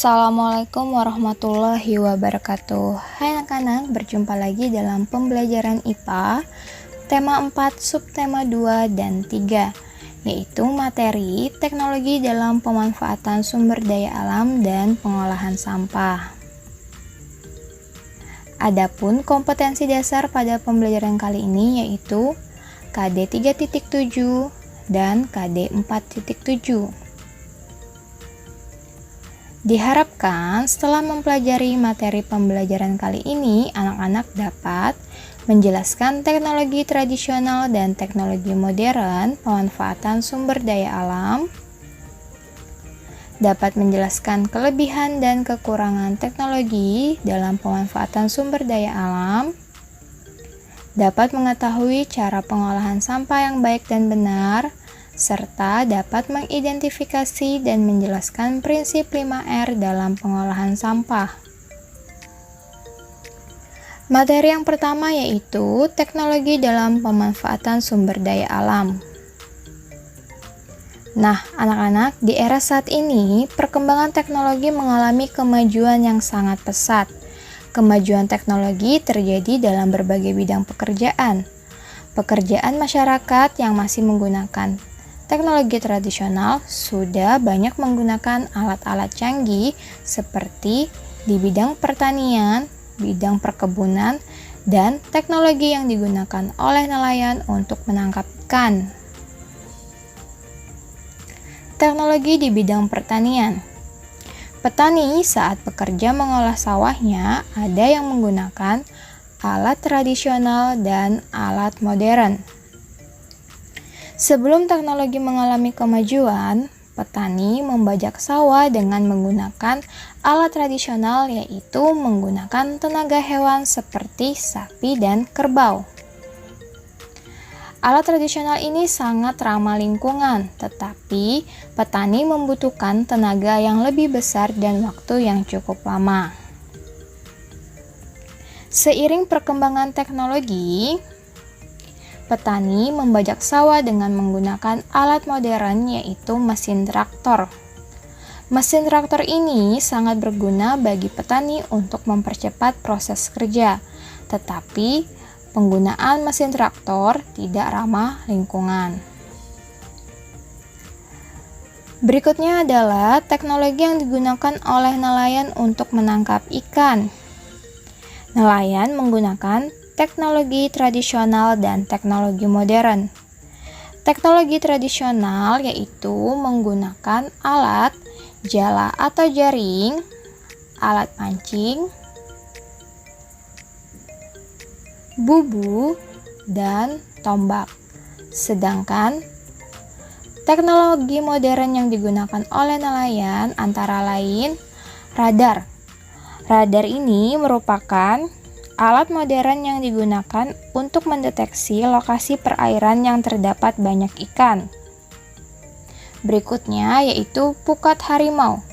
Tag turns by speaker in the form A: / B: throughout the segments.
A: Assalamualaikum warahmatullahi wabarakatuh. Hai anak-anak, berjumpa lagi dalam pembelajaran IPA tema 4, subtema 2 dan 3, yaitu materi teknologi dalam pemanfaatan sumber daya alam dan pengolahan sampah. Adapun kompetensi dasar pada pembelajaran kali ini yaitu KD 3.7 dan KD 4.7. Diharapkan setelah mempelajari materi pembelajaran kali ini, anak-anak dapat menjelaskan teknologi tradisional dan teknologi modern pemanfaatan sumber daya alam, dapat menjelaskan kelebihan dan kekurangan teknologi dalam pemanfaatan sumber daya alam, dapat mengetahui cara pengolahan sampah yang baik dan benar, serta dapat mengidentifikasi dan menjelaskan prinsip 5R dalam pengolahan sampah. Materi yang pertama yaitu teknologi dalam pemanfaatan sumber daya alam. Nah, anak-anak, di era saat ini, perkembangan teknologi mengalami kemajuan yang sangat pesat. Kemajuan teknologi terjadi dalam berbagai bidang pekerjaan. Pekerjaan masyarakat yang masih menggunakan teknologi tradisional sudah banyak menggunakan alat-alat canggih seperti di bidang pertanian, bidang perkebunan, dan teknologi yang digunakan oleh nelayan untuk menangkap ikan. Teknologi di bidang pertanian. Petani saat bekerja mengolah sawahnya ada yang menggunakan alat tradisional dan alat modern. Sebelum teknologi mengalami kemajuan, petani membajak sawah dengan menggunakan alat tradisional, yaitu menggunakan tenaga hewan seperti sapi dan kerbau. Alat tradisional ini sangat ramah lingkungan, tetapi petani membutuhkan tenaga yang lebih besar dan waktu yang cukup lama. Seiring perkembangan teknologi, petani membajak sawah dengan menggunakan alat modern yaitu mesin traktor. Mesin traktor ini sangat berguna bagi petani untuk mempercepat proses kerja, tetapi penggunaan mesin traktor tidak ramah lingkungan. Berikutnya adalah teknologi yang digunakan oleh nelayan untuk menangkap ikan. Nelayan menggunakan teknologi tradisional dan teknologi modern. Teknologi tradisional yaitu menggunakan alat jala atau jaring, alat pancing, bubu, dan tombak. Sedangkan teknologi modern yang digunakan oleh nelayan antara lain radar. Radar ini merupakan alat modern yang digunakan untuk mendeteksi lokasi perairan yang terdapat banyak ikan. Berikutnya yaitu pukat harimau.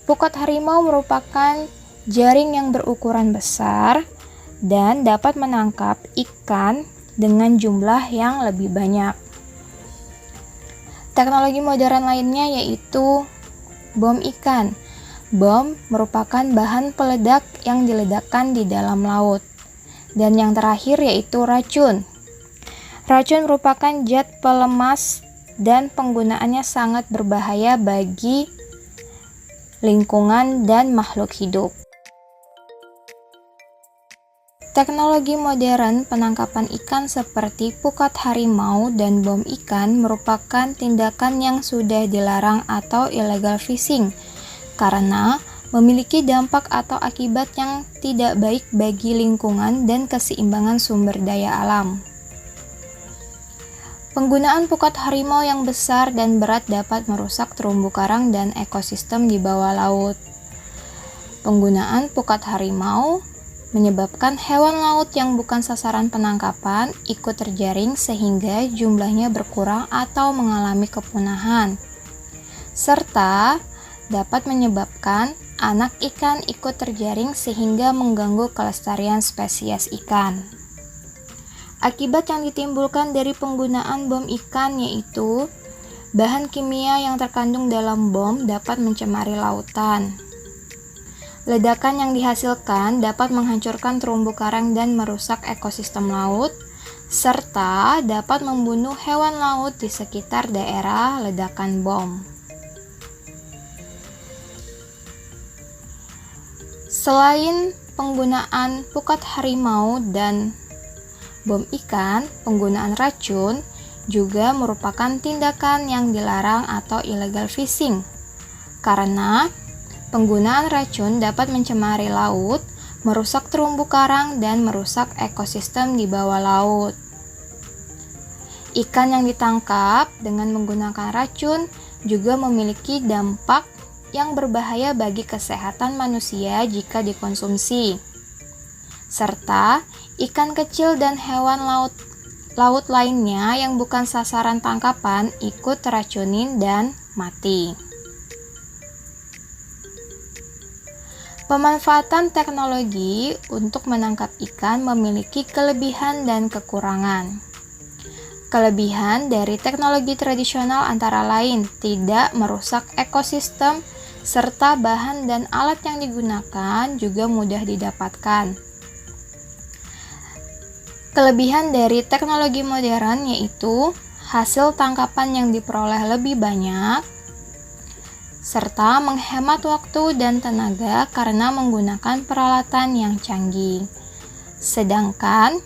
A: Pukat harimau merupakan jaring yang berukuran besar dan dapat menangkap ikan dengan jumlah yang lebih banyak. Teknologi modern lainnya yaitu bom ikan. Bom merupakan bahan peledak yang diledakkan di dalam laut. Dan yang terakhir yaitu racun. Racun merupakan zat pelemas dan penggunaannya sangat berbahaya bagi lingkungan dan makhluk hidup. Teknologi modern penangkapan ikan seperti pukat harimau dan bom ikan merupakan tindakan yang sudah dilarang atau illegal fishing karena memiliki dampak atau akibat yang tidak baik bagi lingkungan dan keseimbangan sumber daya alam. Penggunaan pukat harimau yang besar dan berat dapat merusak terumbu karang dan ekosistem di bawah laut. Penggunaan pukat harimau menyebabkan hewan laut yang bukan sasaran penangkapan ikut terjaring sehingga jumlahnya berkurang atau mengalami kepunahan, serta dapat menyebabkan anak ikan ikut terjaring sehingga mengganggu kelestarian spesies ikan. Akibat yang ditimbulkan dari penggunaan bom ikan yaitu bahan kimia yang terkandung dalam bom dapat mencemari lautan. Ledakan yang dihasilkan dapat menghancurkan terumbu karang dan merusak ekosistem laut, serta dapat membunuh hewan laut di sekitar daerah ledakan bom. Selain penggunaan pukat harimau dan bom ikan, penggunaan racun juga merupakan tindakan yang dilarang atau illegal fishing, karena penggunaan racun dapat mencemari laut, merusak terumbu karang, dan merusak ekosistem di bawah laut. Ikan yang ditangkap dengan menggunakan racun juga memiliki dampak yang berbahaya bagi kesehatan manusia jika dikonsumsi, serta ikan kecil dan hewan laut lainnya yang bukan sasaran tangkapan ikut teracunin dan mati. Pemanfaatan teknologi untuk menangkap ikan memiliki kelebihan dan kekurangan. Kelebihan dari teknologi tradisional antara lain tidak merusak ekosistem, serta bahan dan alat yang digunakan juga mudah didapatkan. Kelebihan dari teknologi modern yaitu hasil tangkapan yang diperoleh lebih banyak, serta menghemat waktu dan tenaga karena menggunakan peralatan yang canggih. Sedangkan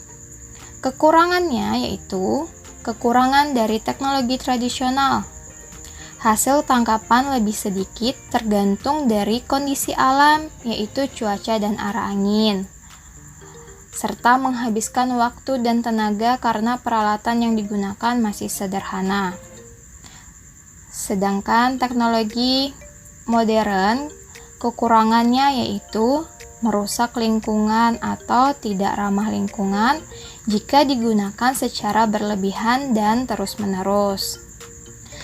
A: kekurangannya yaitu kekurangan dari teknologi tradisional. Hasil tangkapan lebih sedikit tergantung dari kondisi alam, yaitu cuaca dan arah angin, serta menghabiskan waktu dan tenaga karena peralatan yang digunakan masih sederhana. Sedangkan teknologi modern, kekurangannya yaitu merusak lingkungan atau tidak ramah lingkungan jika digunakan secara berlebihan dan terus-menerus,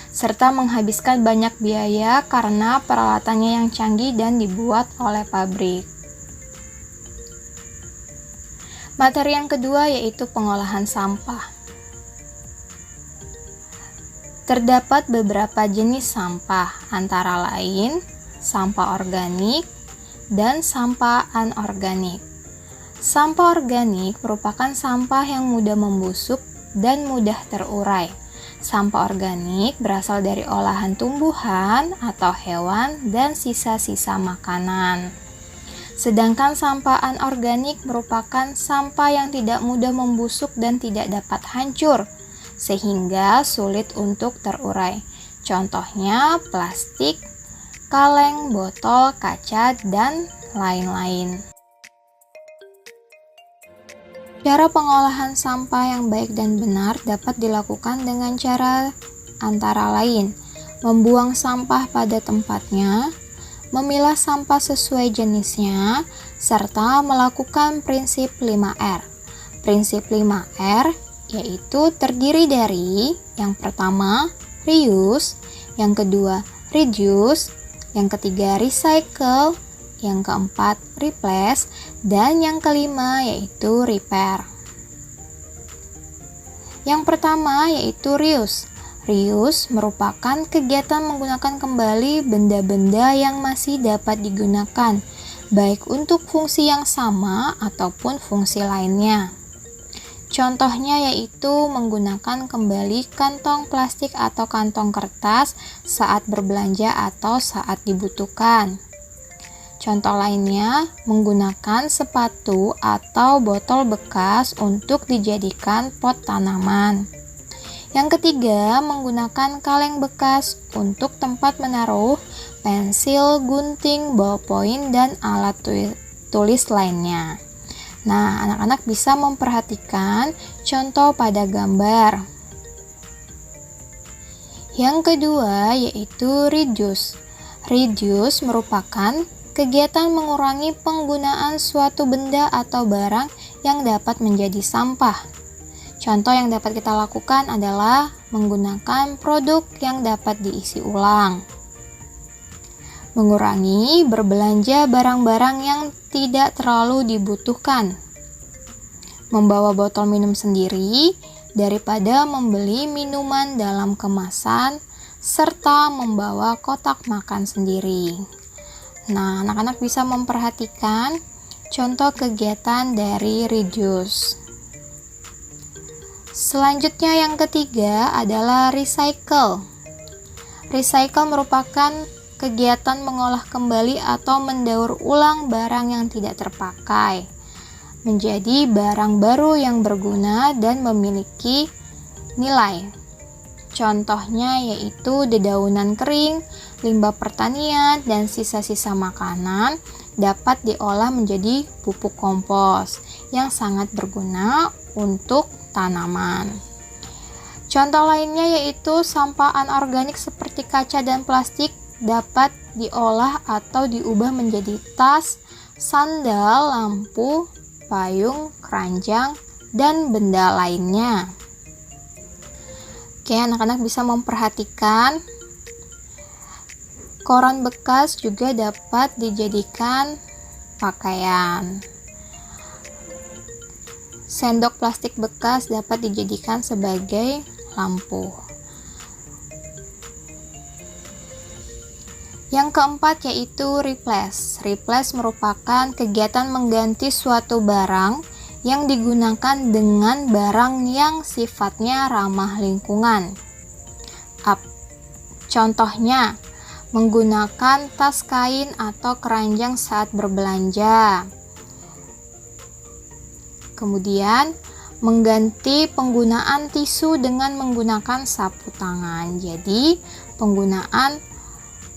A: serta menghabiskan banyak biaya karena peralatannya yang canggih dan dibuat oleh pabrik. Materi yang kedua yaitu pengolahan sampah. Terdapat beberapa jenis sampah, antara lain sampah organik dan sampah anorganik. Sampah organik merupakan sampah yang mudah membusuk dan mudah terurai. Sampah organik berasal dari olahan tumbuhan atau hewan dan sisa-sisa makanan. Sedangkan sampah anorganik merupakan sampah yang tidak mudah membusuk dan tidak dapat hancur, sehingga sulit untuk terurai. Contohnya plastik, kaleng, botol, kaca, dan lain-lain. Cara pengolahan sampah yang baik dan benar dapat dilakukan dengan cara antara lain membuang sampah pada tempatnya, memilah sampah sesuai jenisnya, serta melakukan prinsip 5R. Prinsip 5R yaitu terdiri dari yang pertama, reuse, yang kedua, reduce, yang ketiga, recycle, yang keempat, replace, dan yang kelima yaitu repair. Yang pertama yaitu reuse. Reuse merupakan kegiatan menggunakan kembali benda-benda yang masih dapat digunakan, baik untuk fungsi yang sama ataupun fungsi lainnya. Contohnya yaitu menggunakan kembali kantong plastik atau kantong kertas saat berbelanja atau saat dibutuhkan. Contoh lainnya, menggunakan sepatu atau botol bekas untuk dijadikan pot tanaman. Yang ketiga, menggunakan kaleng bekas untuk tempat menaruh pensil, gunting, ballpoint, dan alat tulis lainnya. Nah, anak-anak bisa memperhatikan contoh pada gambar. Yang kedua, yaitu reduce. Reduce merupakan kegiatan mengurangi penggunaan suatu benda atau barang yang dapat menjadi sampah. Contoh yang dapat kita lakukan adalah menggunakan produk yang dapat diisi ulang. Mengurangi berbelanja barang-barang yang tidak terlalu dibutuhkan. Membawa botol minum sendiri daripada membeli minuman dalam kemasan, serta membawa kotak makan sendiri. Nah, anak-anak bisa memperhatikan contoh kegiatan dari reduce. Selanjutnya yang ketiga adalah recycle. Recycle merupakan kegiatan mengolah kembali atau mendaur ulang barang yang tidak terpakai menjadi barang baru yang berguna dan memiliki nilai. Contohnya yaitu dedaunan kering, limbah pertanian, dan sisa-sisa makanan dapat diolah menjadi pupuk kompos yang sangat berguna untuk tanaman. Contoh lainnya yaitu sampah anorganik seperti kaca dan plastik dapat diolah atau diubah menjadi tas, sandal, lampu, payung, keranjang, dan benda lainnya. Oke, anak-anak bisa memperhatikan koran bekas juga dapat dijadikan pakaian. Sendok plastik bekas dapat dijadikan sebagai lampu. Yang keempat yaitu replace. Replace merupakan kegiatan mengganti suatu barang yang digunakan dengan barang yang sifatnya ramah lingkungan. Contohnya, menggunakan tas kain atau keranjang saat berbelanja. Kemudian, mengganti penggunaan tisu dengan menggunakan sapu tangan. Jadi, penggunaan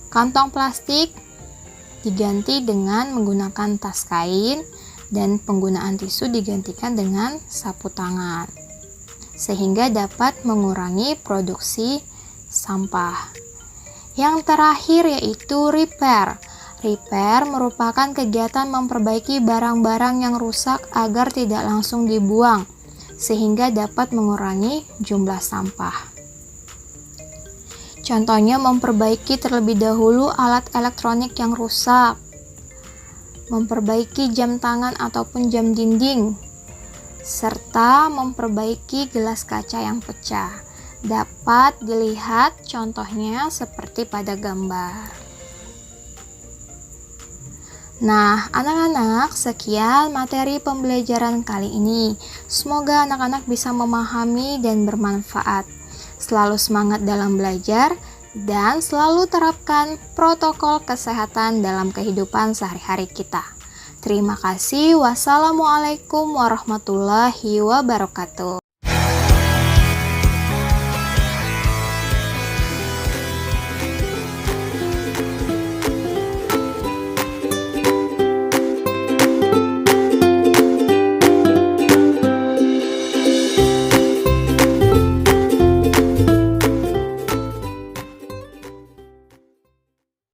A: kantong plastik diganti dengan menggunakan tas kain dan penggunaan tisu digantikan dengan sapu tangan, sehingga dapat mengurangi produksi sampah. Yang terakhir yaitu repair. Repair merupakan kegiatan memperbaiki barang-barang yang rusak agar tidak langsung dibuang, sehingga dapat mengurangi jumlah sampah. Contohnya memperbaiki terlebih dahulu alat elektronik yang rusak, memperbaiki jam tangan ataupun jam dinding, serta memperbaiki gelas kaca yang pecah. Dapat dilihat contohnya seperti pada gambar. Nah, anak-anak, sekian materi pembelajaran kali ini. Semoga anak-anak bisa memahami dan bermanfaat. Selalu semangat dalam belajar dan selalu terapkan protokol kesehatan dalam kehidupan sehari-hari kita. Terima kasih. Wassalamualaikum warahmatullahi wabarakatuh.